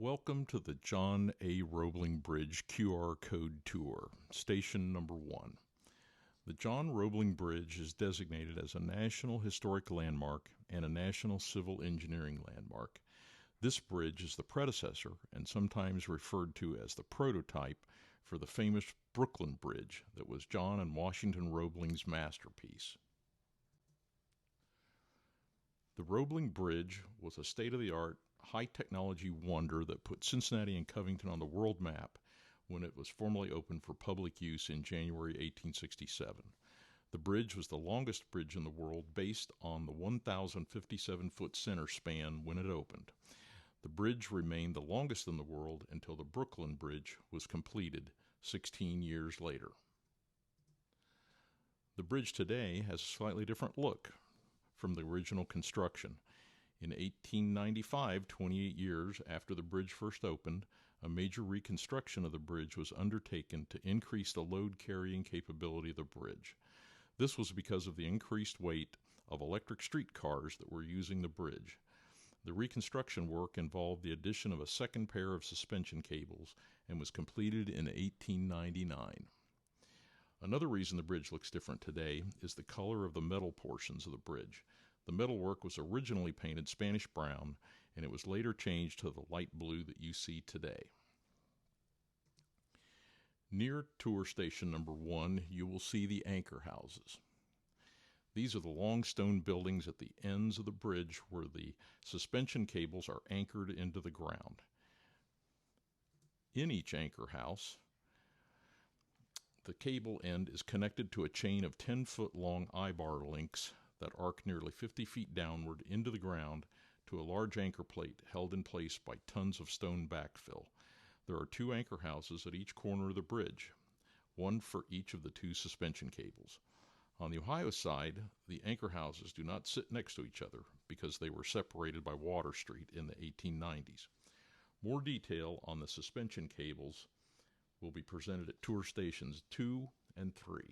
Welcome to the John A. Roebling Bridge QR Code Tour, Station Number 1. The John Roebling Bridge is designated as a National Historic Landmark and a National Civil Engineering Landmark. This bridge is the predecessor and sometimes referred to as the prototype for the famous Brooklyn Bridge that was John and Washington Roebling's masterpiece. The Roebling Bridge was a state-of-the-art, high-technology wonder that put Cincinnati and Covington on the world map when it was formally opened for public use in January 1867. The bridge was the longest bridge in the world based on the 1,057-foot center span when it opened. The bridge remained the longest in the world until the Brooklyn Bridge was completed 16 years later. The bridge today has a slightly different look from the original construction. In 1895, 28 years after the bridge first opened, a major reconstruction of the bridge was undertaken to increase the load carrying capability of the bridge. This was because of the increased weight of electric streetcars that were using the bridge. The reconstruction work involved the addition of a second pair of suspension cables and was completed in 1899. Another reason the bridge looks different today is the color of the metal portions of the bridge. The metalwork was originally painted Spanish brown, and it was later changed to the light blue that you see today. Near tour station number 1, you will see the anchor houses. These are the long stone buildings at the ends of the bridge where the suspension cables are anchored into the ground. In each anchor house, the cable end is connected to a chain of 10-foot long I-bar links that arc nearly 50 feet downward into the ground to a large anchor plate held in place by tons of stone backfill. There are 2 anchor houses at each corner of the bridge, one for each of the 2 suspension cables. On the Ohio side, the anchor houses do not sit next to each other because they were separated by Water Street in the 1890s. More detail on the suspension cables will be presented at tour stations 2 and 3.